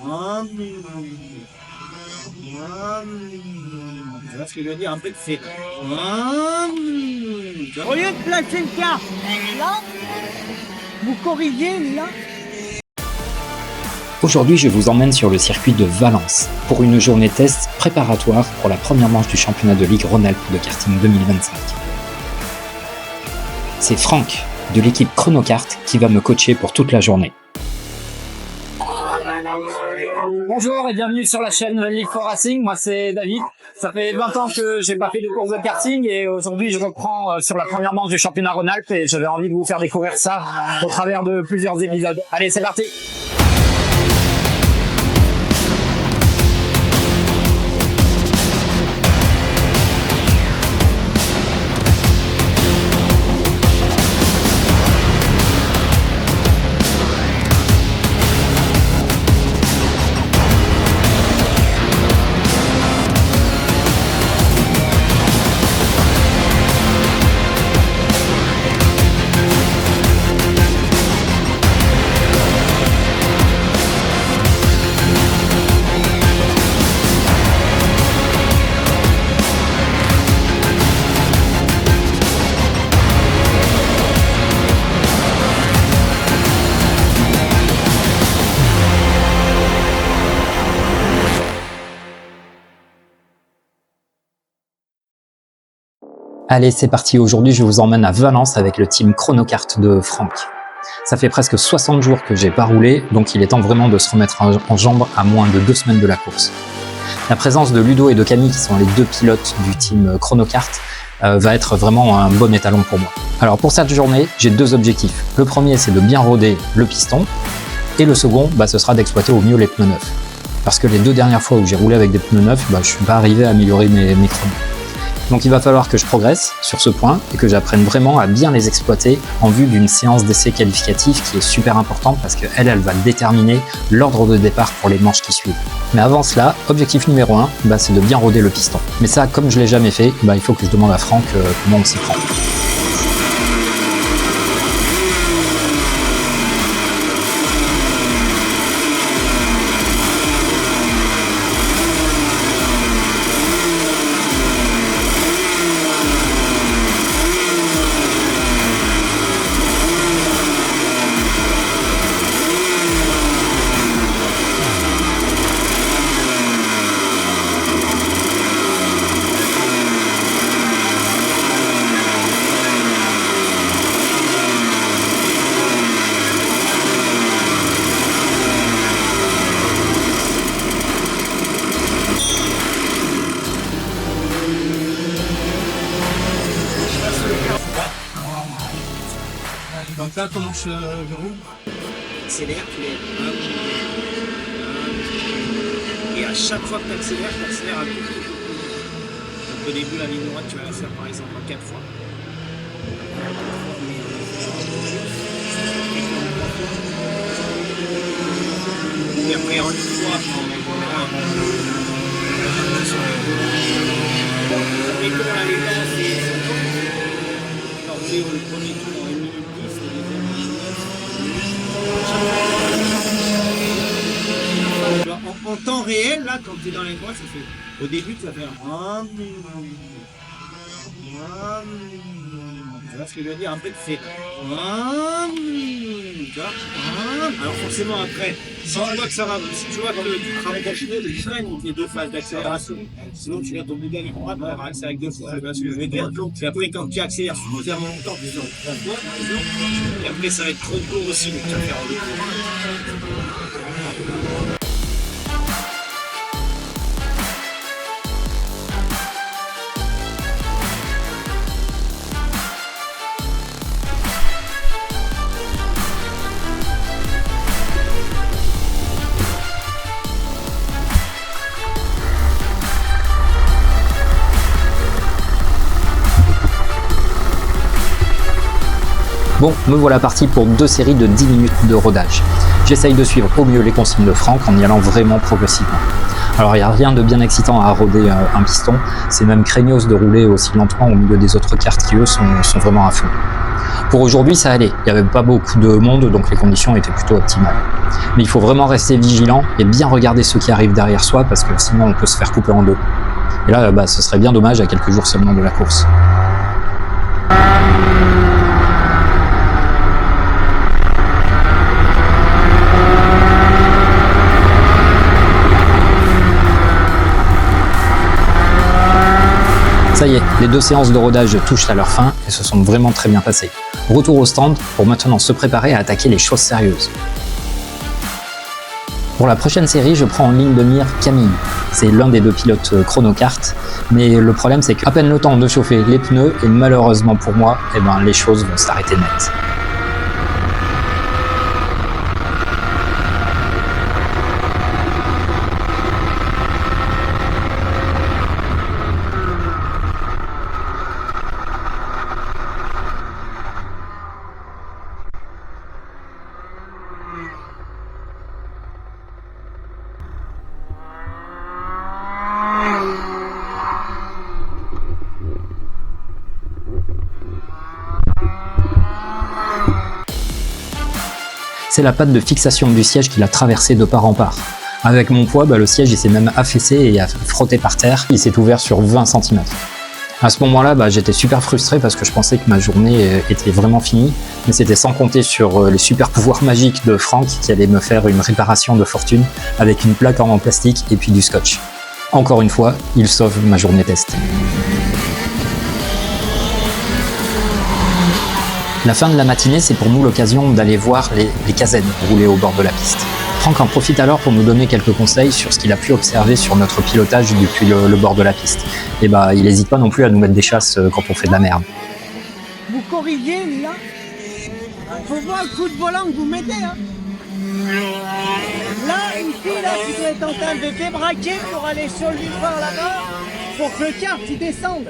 Tu vois ce que je veux dire? Un peu, c'est... Au lieu de placer le quart là, vous corrigez là. Aujourd'hui, je vous emmène sur le circuit de Valence pour une journée test préparatoire pour la première manche du championnat de Ligue Rhône-Alpes de karting 2025. C'est Franck de l'équipe Chronokart qui va me coacher pour toute la journée. Bonjour et bienvenue sur la chaîne League4 Racing, moi c'est David. Ça fait 20 ans que j'ai pas fait de course de karting et aujourd'hui je reprends sur la première manche du championnat Rhône-Alpes et j'avais envie de vous faire découvrir ça au travers de plusieurs épisodes. Allez, c'est parti! Allez, c'est parti, aujourd'hui je vous emmène à Valence avec le team Chronokart de Franck. Ça fait presque 60 jours que j'ai pas roulé, donc il est temps vraiment de se remettre en jambes à moins de 2 semaines de la course. La présence de Ludo et de Camille, qui sont les deux pilotes du team Chronokart, va être vraiment un bon étalon pour moi. Alors pour cette journée, j'ai deux objectifs. Le premier, c'est de bien roder le piston, et le second, ce sera d'exploiter au mieux les pneus neufs. Parce que les deux dernières fois où j'ai roulé avec des pneus neufs, je suis pas arrivé à améliorer mes chronos. Donc il va falloir que je progresse sur ce point et que j'apprenne vraiment à bien les exploiter en vue d'une séance d'essai qualificatif qui est super importante parce qu'elle va déterminer l'ordre de départ pour les manches qui suivent. Mais avant cela, objectif numéro 1, c'est de bien roder le piston. Mais ça, comme je l'ai jamais fait, il faut que je demande à Franck comment on s'y prend. Donc là, comment je roule? Accélère, tu es et à chaque fois que tu accélères à tout. Donc au début, la ligne droite, tu vas la faire par exemple en 4 fois. Et après en une fois, et pour la légende, c'est le premier tour en 1 minute 10, le deuxième en 1 minute 9. En temps réel, là, quand tu es dans les voies, ça fait. Au début, tu vas faire. Tu vois ce que je veux dire? Un peu, tu fais. Tu vois? Alors forcément, après, si tu vois que ça va, si tu vois que tu te rapproches du frein, les deux phases d'accélération, sinon tu gardes ton bout d'aller droite, on va accélérer avec 2 fois. Tu vois ce que je veux dire? Et après, quand tu accélères suffisamment longtemps, disons 3 fois, par exemple, et après, ça va être trop court aussi, donc tu vas faire en 2 fois. Bon, me voilà parti pour 2 séries de 10 minutes de rodage. J'essaye de suivre au mieux les consignes de Franck en y allant vraiment progressivement. Alors il n'y a rien de bien excitant à roder un piston, c'est même craignos de rouler aussi lentement au milieu des autres cartes qui eux sont vraiment à fond. Pour aujourd'hui, ça allait. Il n'y avait pas beaucoup de monde, donc les conditions étaient plutôt optimales. Mais il faut vraiment rester vigilant et bien regarder ceux qui arrivent derrière soi, parce que sinon on peut se faire couper en deux. Et là, ce serait bien dommage à quelques jours seulement de la course. Ça y est, les 2 séances de rodage touchent à leur fin et se sont vraiment très bien passées. Retour au stand pour maintenant se préparer à attaquer les choses sérieuses. Pour la prochaine série, je prends en ligne de mire Camille. C'est l'un des 2 pilotes chronocart, mais le problème c'est qu'à peine le temps de chauffer les pneus et malheureusement pour moi, les choses vont s'arrêter net. C'est la patte de fixation du siège qui l'a traversé de part en part. Avec mon poids, le siège il s'est même affaissé et a frotté par terre. Il s'est ouvert sur 20 cm. À ce moment-là, j'étais super frustré parce que je pensais que ma journée était vraiment finie. Mais c'était sans compter sur les super pouvoirs magiques de Franck qui allait me faire une réparation de fortune avec une plaque en plastique et puis du scotch. Encore une fois, il sauve ma journée test. La fin de la matinée, c'est pour nous l'occasion d'aller voir les KZ rouler au bord de la piste. Franck en profite alors pour nous donner quelques conseils sur ce qu'il a pu observer sur notre pilotage depuis le bord de la piste. Et il n'hésite pas non plus à nous mettre des chasses quand on fait de la merde. Vous corrigez là. Faut voir le coup de volant que vous mettez. Hein. Là, ici, là, vous êtes en train de débraquer pour aller sur le livreur là-bas pour que le kart il descende.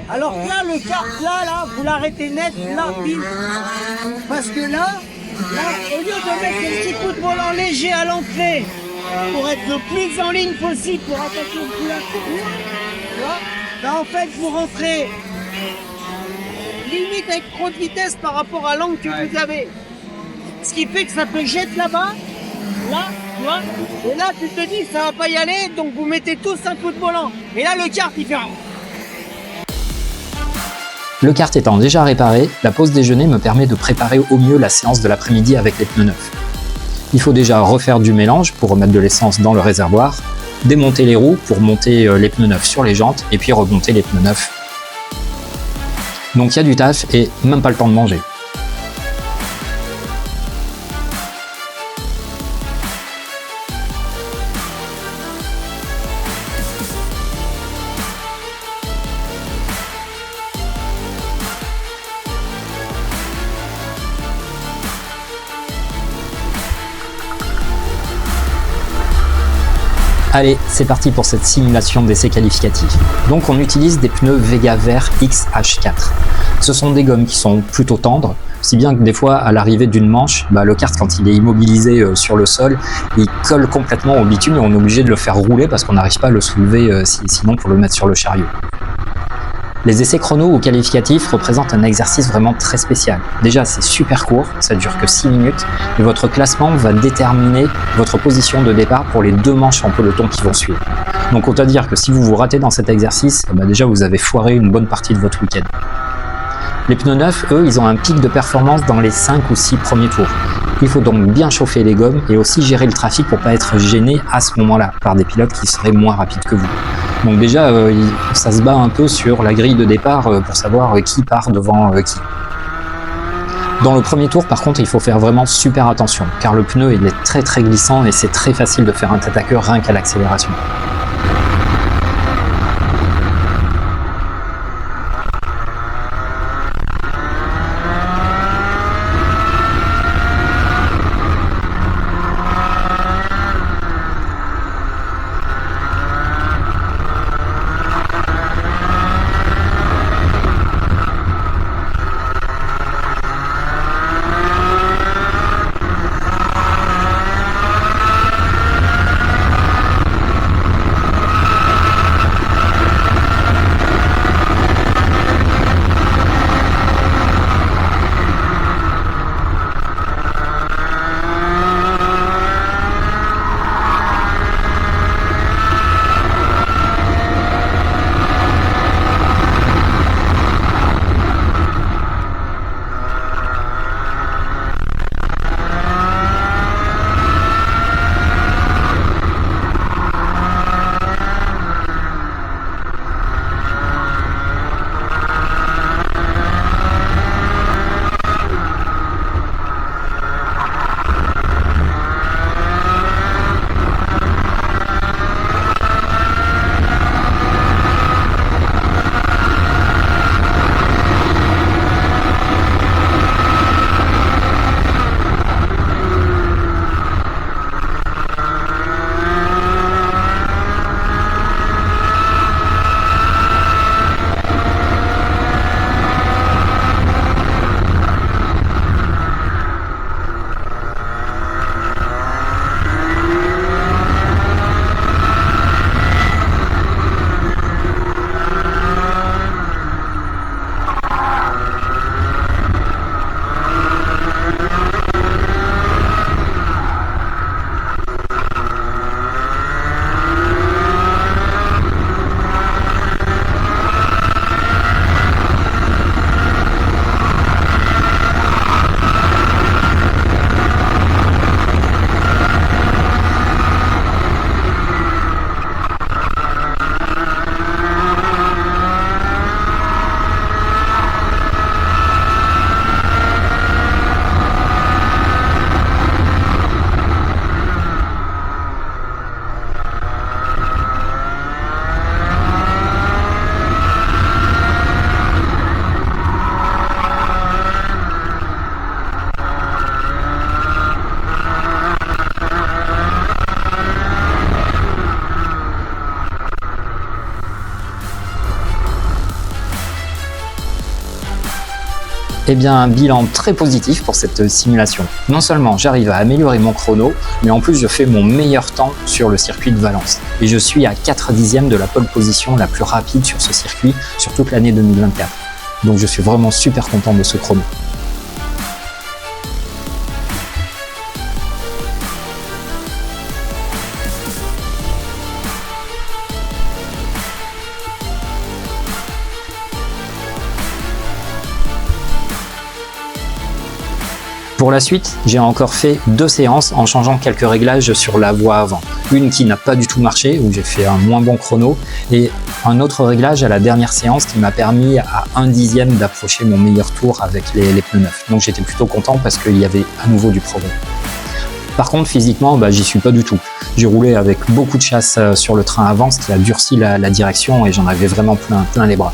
Alors que là, le kart là, vous l'arrêtez net, là, pile. Parce que là, au lieu de mettre un petit coup de volant léger à l'entrée pour être le plus en ligne possible pour attaquer le coup là, en fait, vous rentrez limite avec trop de vitesse par rapport à l'angle que vous avez. Ce qui fait que ça peut jeter là-bas, là, tu vois, et là, tu te dis, ça va pas y aller, donc vous mettez tous un coup de volant. Et là, le kart, il fait rien. Le kart étant déjà réparé, la pause déjeuner me permet de préparer au mieux la séance de l'après-midi avec les pneus neufs. Il faut déjà refaire du mélange pour remettre de l'essence dans le réservoir, démonter les roues pour monter les pneus neufs sur les jantes et puis remonter les pneus neufs. Donc il y a du taf et même pas le temps de manger. Allez, c'est parti pour cette simulation d'essai qualificatif. Donc on utilise des pneus Vega Vert XH4. Ce sont des gommes qui sont plutôt tendres, si bien que des fois à l'arrivée d'une manche, le kart quand il est immobilisé sur le sol, il colle complètement au bitume et on est obligé de le faire rouler parce qu'on n'arrive pas à le soulever sinon pour le mettre sur le chariot. Les essais chrono ou qualificatifs représentent un exercice vraiment très spécial. Déjà, c'est super court, ça dure que 6 minutes, et votre classement va déterminer votre position de départ pour les 2 manches en peloton qui vont suivre. Donc autant dire que si vous vous ratez dans cet exercice, déjà vous avez foiré une bonne partie de votre week-end. Les pneus neufs, eux, ils ont un pic de performance dans les 5 ou 6 premiers tours. Il faut donc bien chauffer les gommes et aussi gérer le trafic pour pas être gêné à ce moment-là par des pilotes qui seraient moins rapides que vous. Donc déjà, ça se bat un peu sur la grille de départ pour savoir qui part devant qui. Dans le premier tour, par contre, il faut faire vraiment super attention, car le pneu il est très très glissant et c'est très facile de faire un tête à queue rien qu'à l'accélération. Eh bien, un bilan très positif pour cette simulation. Non seulement j'arrive à améliorer mon chrono, mais en plus je fais mon meilleur temps sur le circuit de Valence. Et je suis à 4 dixièmes de la pole position la plus rapide sur ce circuit sur toute l'année 2024. Donc je suis vraiment super content de ce chrono. Pour la suite, j'ai encore fait 2 séances en changeant quelques réglages sur la voie avant. Une qui n'a pas du tout marché, où j'ai fait un moins bon chrono, et un autre réglage à la dernière séance qui m'a permis à 1 dixième d'approcher mon meilleur tour avec les pneus neufs. Donc j'étais plutôt content parce qu'il y avait à nouveau du progrès. Par contre, physiquement, j'y suis pas du tout. J'ai roulé avec beaucoup de chasse sur le train avant, ce qui a durci la direction et j'en avais vraiment plein les bras.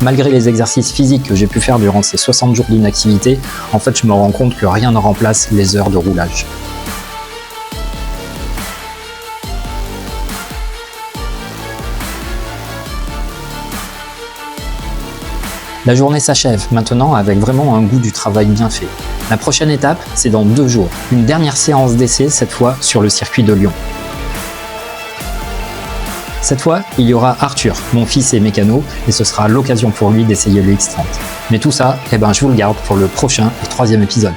Malgré les exercices physiques que j'ai pu faire durant ces 60 jours d'inactivité, en fait, je me rends compte que rien ne remplace les heures de roulage. La journée s'achève maintenant avec vraiment un goût du travail bien fait. La prochaine étape, c'est dans 2 jours. Une dernière séance d'essai, cette fois sur le circuit de Lyon. Cette fois, il y aura Arthur, mon fils et mécano, et ce sera l'occasion pour lui d'essayer le X30. Mais tout ça, je vous le garde pour le prochain et 3e épisode.